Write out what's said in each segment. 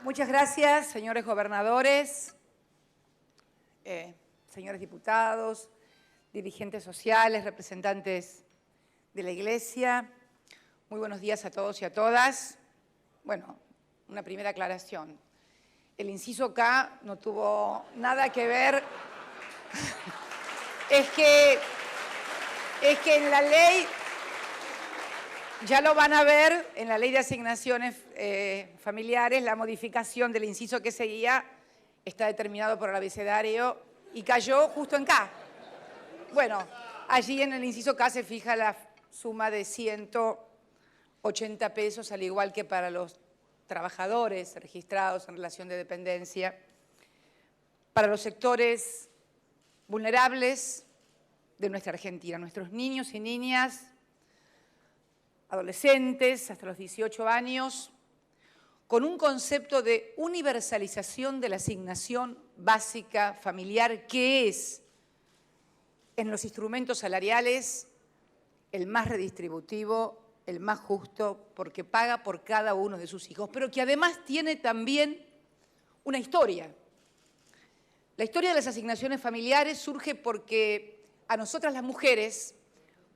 Muchas gracias, señores gobernadores, señores diputados, dirigentes sociales, representantes de la Iglesia. Muy buenos días a todos y a todas. Bueno, una primera aclaración. El inciso K no tuvo nada que ver. Es que en la ley, ya lo van a ver, en la ley de asignaciones familiares, la modificación del inciso que seguía está determinado por el abecedario y cayó justo en K. Bueno, allí en el inciso K se fija la suma de 180 pesos, al igual que para los trabajadores registrados en relación de dependencia, para los sectores vulnerables de nuestra Argentina, nuestros niños y niñas, adolescentes hasta los 18 años, con un concepto de universalización de la asignación básica familiar, que es, en los instrumentos salariales, el más redistributivo, el más justo, porque paga por cada uno de sus hijos, pero que además tiene también una historia. La historia de las asignaciones familiares surge porque a nosotras las mujeres,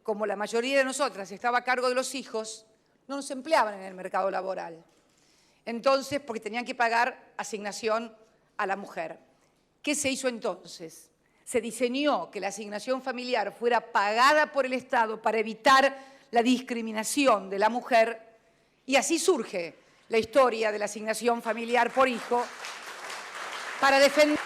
como la mayoría de nosotras estaba a cargo de los hijos, no nos empleaban en el mercado laboral. Entonces, porque tenían que pagar asignación a la mujer. ¿Qué se hizo entonces? Se diseñó que la asignación familiar fuera pagada por el Estado para evitar la discriminación de la mujer, y así surge la historia de la asignación familiar por hijo para defender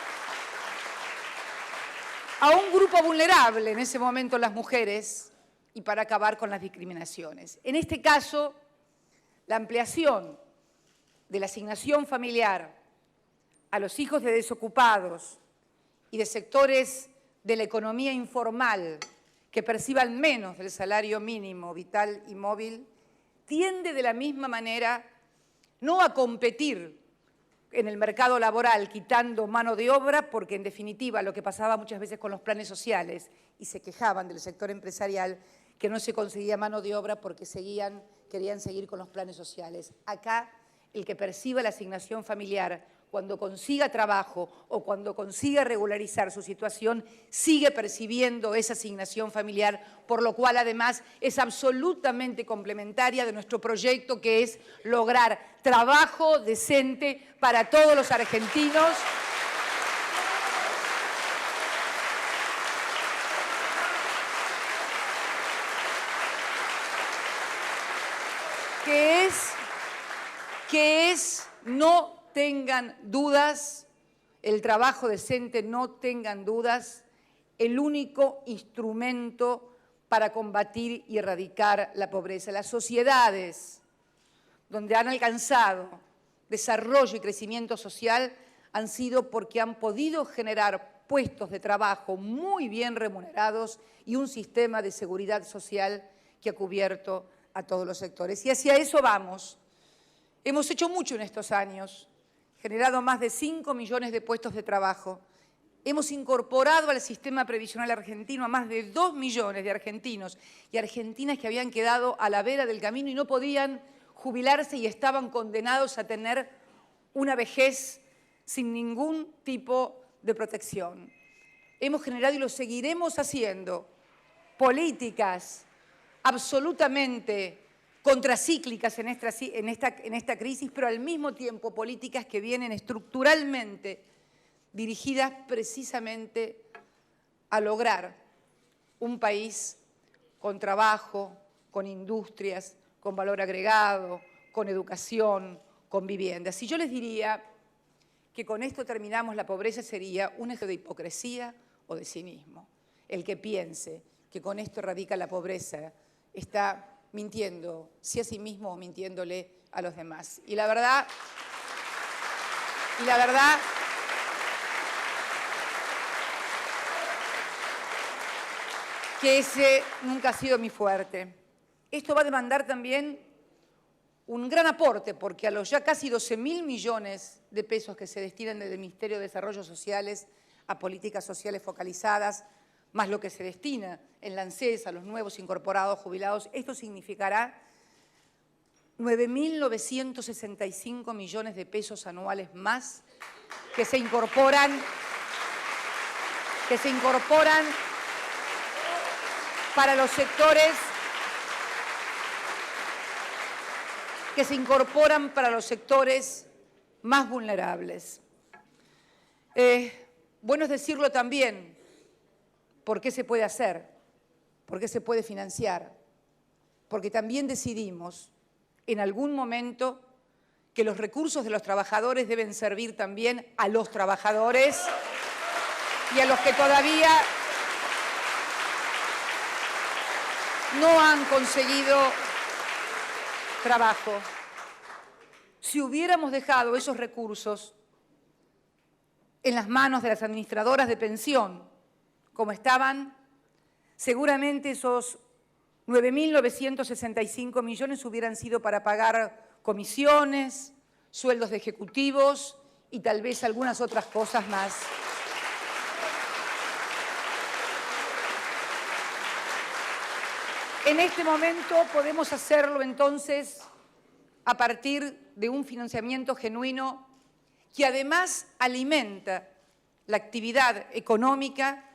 a un grupo vulnerable, en ese momento las mujeres, y para acabar con las discriminaciones. En este caso, la ampliación de la asignación familiar a los hijos de desocupados y de sectores de la economía informal que perciban menos del salario mínimo vital y móvil, tiende de la misma manera no a competir en el mercado laboral quitando mano de obra, porque en definitiva lo que pasaba muchas veces con los planes sociales, y se quejaban del sector empresarial, que no se conseguía mano de obra porque querían seguir con los planes sociales. Acá, el que perciba la asignación familiar, cuando consiga trabajo o cuando consiga regularizar su situación, sigue percibiendo esa asignación familiar, por lo cual además es absolutamente complementaria de nuestro proyecto, que es lograr trabajo decente para todos los argentinos. Que es, no tengan dudas, el trabajo decente, no tengan dudas, el único instrumento para combatir y erradicar la pobreza. Las sociedades donde han alcanzado desarrollo y crecimiento social han sido porque han podido generar puestos de trabajo muy bien remunerados y un sistema de seguridad social que ha cubierto a todos los sectores. Y hacia eso vamos. Hemos hecho mucho en estos años, generado más de 5 millones de puestos de trabajo. Hemos incorporado al sistema previsional argentino a más de 2 millones de argentinos y argentinas que habían quedado a la vera del camino y no podían jubilarse y estaban condenados a tener una vejez sin ningún tipo de protección. Hemos generado, y lo seguiremos haciendo, políticas absolutamente contracíclicas en esta crisis, pero al mismo tiempo políticas que vienen estructuralmente dirigidas precisamente a lograr un país con trabajo, con industrias, con valor agregado, con educación, con vivienda. Si yo les diría que con esto terminamos la pobreza, sería un eje de hipocresía o de cinismo. El que piense que con esto radica la pobreza está mintiendo, si a sí mismo o mintiéndole a los demás. Y la verdad que ese nunca ha sido mi fuerte. Esto va a demandar también un gran aporte, porque a los ya casi 12.000 millones de pesos que se destinan desde el Ministerio de Desarrollo Sociales a políticas sociales focalizadas, más lo que se destina en la ANSES a los nuevos incorporados jubilados, esto significará 9.965 millones de pesos anuales más que se incorporan para los sectores más vulnerables. Bueno es decirlo también, ¿por qué se puede hacer? ¿Por qué se puede financiar? Porque también decidimos en algún momento que los recursos de los trabajadores deben servir también a los trabajadores y a los que todavía no han conseguido trabajo. Si hubiéramos dejado esos recursos en las manos de las administradoras de pensión, como estaban, seguramente esos 9.965 millones hubieran sido para pagar comisiones, sueldos de ejecutivos y tal vez algunas otras cosas más. En este momento podemos hacerlo entonces a partir de un financiamiento genuino que además alimenta la actividad económica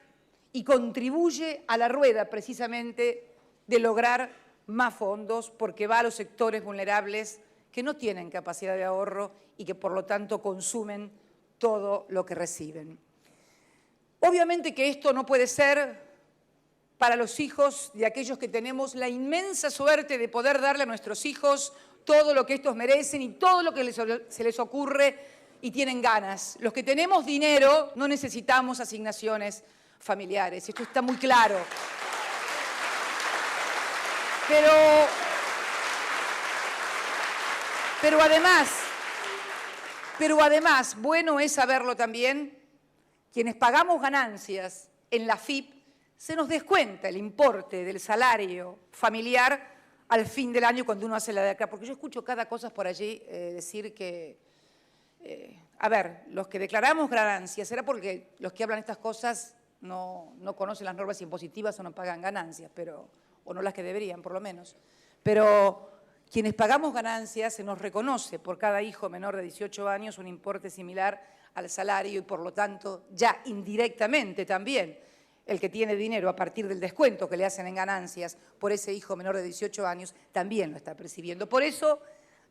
y contribuye a la rueda precisamente de lograr más fondos porque va a los sectores vulnerables que no tienen capacidad de ahorro y que por lo tanto consumen todo lo que reciben. Obviamente que esto no puede ser para los hijos de aquellos que tenemos la inmensa suerte de poder darle a nuestros hijos todo lo que estos merecen y todo lo que se les ocurre y tienen ganas. Los que tenemos dinero no necesitamos asignaciones familiares, esto está muy claro. Pero además, bueno es saberlo también, quienes pagamos ganancias en la AFIP, se nos descuenta el importe del salario familiar al fin del año cuando uno hace la declaración. Porque yo escucho cada cosa por allí decir que, los que declaramos ganancias, ¿será porque los que hablan estas cosas no conocen las normas impositivas o no pagan ganancias, o no las que deberían, por lo menos? Pero quienes pagamos ganancias se nos reconoce por cada hijo menor de 18 años un importe similar al salario y por lo tanto ya indirectamente también el que tiene dinero a partir del descuento que le hacen en ganancias por ese hijo menor de 18 años también lo está percibiendo. Por eso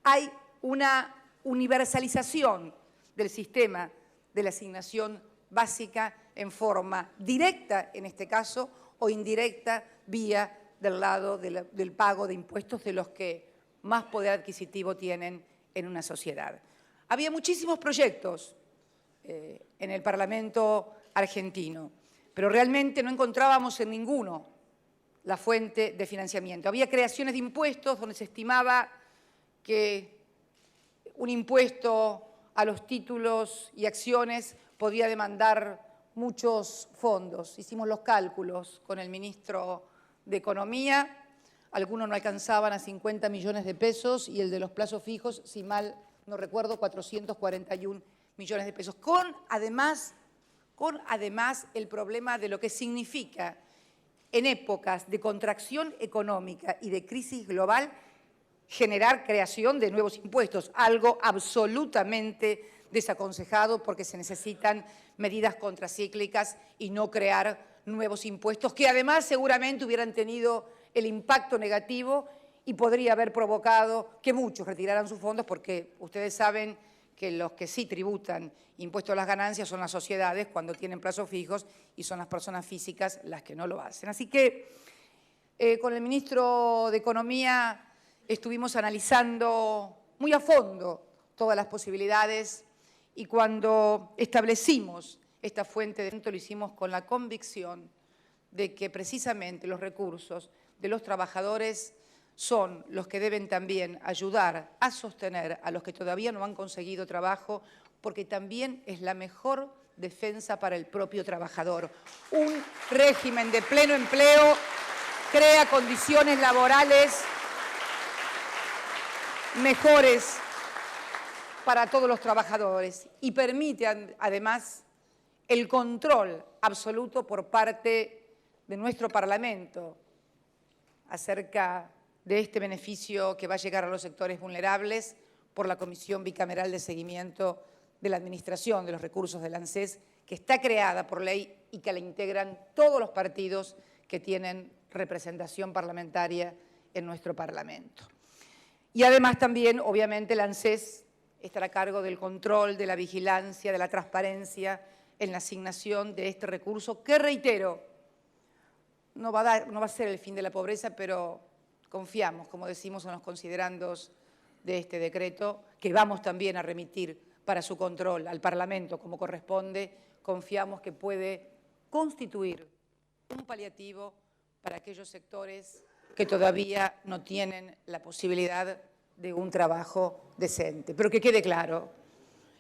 hay una universalización del sistema de la asignación básica en forma directa, en este caso, o indirecta vía del lado del pago de impuestos de los que más poder adquisitivo tienen en una sociedad. Había muchísimos proyectos en el Parlamento argentino, pero realmente no encontrábamos en ninguno la fuente de financiamiento. Había creaciones de impuestos donde se estimaba que un impuesto a los títulos y acciones podía demandar muchos fondos. Hicimos los cálculos con el ministro de Economía, algunos no alcanzaban a 50 millones de pesos y el de los plazos fijos, si mal no recuerdo, 441 millones de pesos. Con además el problema de lo que significa en épocas de contracción económica y de crisis global generar creación de nuevos impuestos, algo absolutamente desaconsejado porque se necesitan medidas contracíclicas y no crear nuevos impuestos que además seguramente hubieran tenido el impacto negativo y podría haber provocado que muchos retiraran sus fondos porque ustedes saben que los que sí tributan impuestos a las ganancias son las sociedades cuando tienen plazos fijos y son las personas físicas las que no lo hacen. Así que con el ministro de Economía estuvimos analizando muy a fondo todas las posibilidades y cuando establecimos esta fuente de financiamiento lo hicimos con la convicción de que precisamente los recursos de los trabajadores son los que deben también ayudar a sostener a los que todavía no han conseguido trabajo, porque también es la mejor defensa para el propio trabajador. Un régimen de pleno empleo crea condiciones laborales mejores para todos los trabajadores y permite además el control absoluto por parte de nuestro Parlamento acerca de este beneficio que va a llegar a los sectores vulnerables por la Comisión Bicameral de Seguimiento de la Administración de los Recursos del ANSES, que está creada por ley y que la integran todos los partidos que tienen representación parlamentaria en nuestro Parlamento. Y además también, obviamente, el ANSES estará a cargo del control, de la vigilancia, de la transparencia en la asignación de este recurso, que reitero, no va a ser el fin de la pobreza, pero confiamos, como decimos en los considerandos de este decreto, que vamos también a remitir para su control al Parlamento como corresponde, confiamos que puede constituir un paliativo para aquellos sectores que todavía no tienen la posibilidad de un trabajo decente. Pero que quede claro,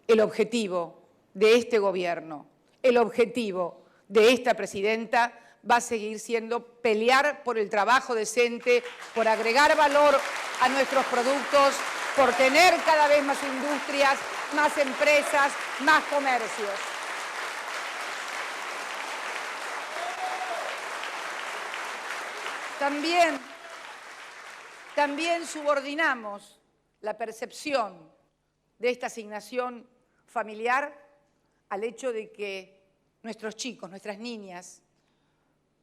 el objetivo de este gobierno, el objetivo de esta presidenta va a seguir siendo pelear por el trabajo decente, por agregar valor a nuestros productos, por tener cada vez más industrias, más empresas, más comercios. También subordinamos la percepción de esta asignación familiar al hecho de que nuestros chicos, nuestras niñas,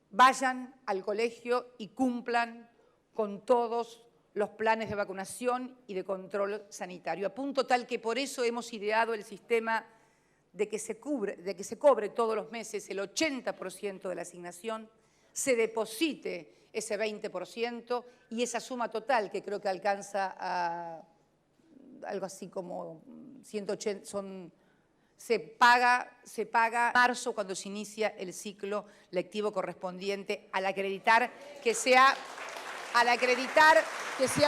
vayan al colegio y cumplan con todos los planes de vacunación y de control sanitario, a punto tal que por eso hemos ideado el sistema de que se cobre todos los meses el 80% de la asignación, se deposite ese 20% y esa suma total, que creo que alcanza a algo así como 180, se paga en marzo cuando se inicia el ciclo lectivo correspondiente al acreditar que se ha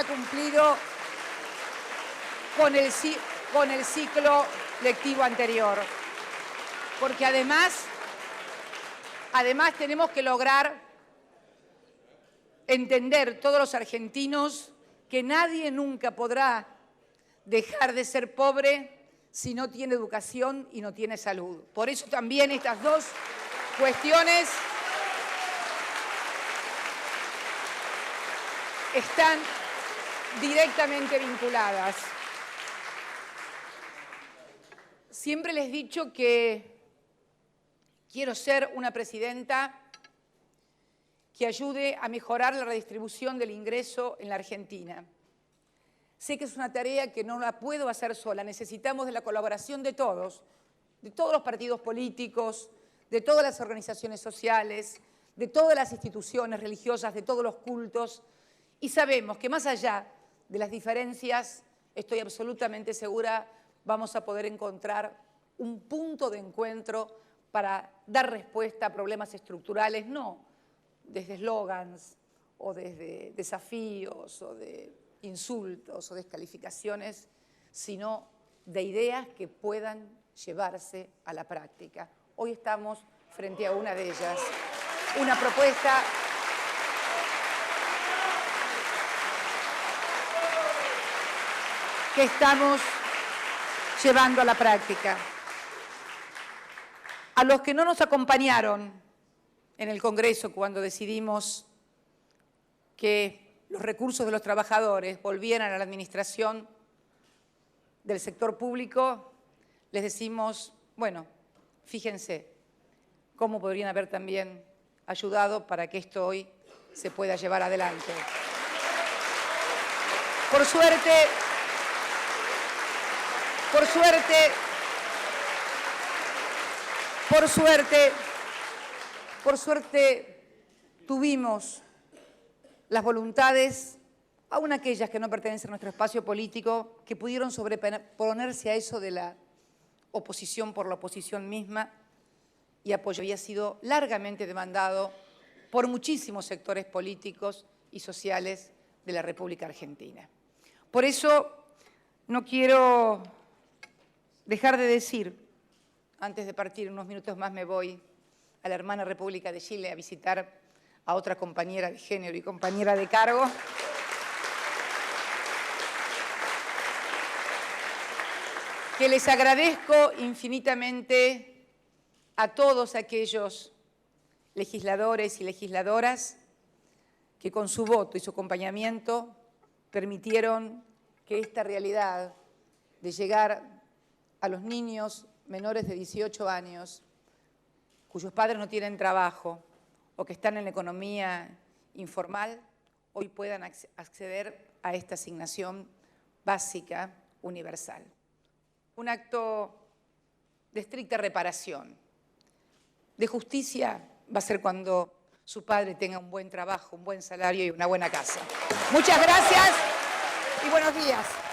cumplido con el ciclo lectivo anterior. Porque además tenemos que lograr entender todos los argentinos que nadie nunca podrá dejar de ser pobre si no tiene educación y no tiene salud. Por eso también estas dos cuestiones están directamente vinculadas. Siempre les he dicho que quiero ser una presidenta que ayude a mejorar la redistribución del ingreso en la Argentina. Sé que es una tarea que no la puedo hacer sola, necesitamos de la colaboración de todos los partidos políticos, de todas las organizaciones sociales, de todas las instituciones religiosas, de todos los cultos, y sabemos que más allá de las diferencias, estoy absolutamente segura, vamos a poder encontrar un punto de encuentro para dar respuesta a problemas estructurales, no desde eslogans o desde desafíos o de insultos o descalificaciones, sino de ideas que puedan llevarse a la práctica. Hoy estamos frente a una de ellas, una propuesta que estamos llevando a la práctica. A los que no nos acompañaron en el Congreso cuando decidimos que los recursos de los trabajadores volvieran a la administración del sector público, les decimos, bueno, fíjense cómo podrían haber también ayudado para que esto hoy se pueda llevar adelante. Por suerte tuvimos las voluntades, aun aquellas que no pertenecen a nuestro espacio político, que pudieron sobreponerse a eso de la oposición por la oposición misma y apoyo había sido largamente demandado por muchísimos sectores políticos y sociales de la República Argentina. Por eso no quiero dejar de decir, antes de partir unos minutos más me voy a la hermana República de Chile a visitar a otra compañera de género y compañera de cargo, que les agradezco infinitamente a todos aquellos legisladores y legisladoras que con su voto y su acompañamiento permitieron que esta realidad de llegar a los niños menores de 18 años, cuyos padres no tienen trabajo o que están en la economía informal, hoy puedan acceder a esta asignación básica universal. Un acto de estricta reparación, de justicia va a ser cuando su padre tenga un buen trabajo, un buen salario y una buena casa. Muchas gracias y buenos días.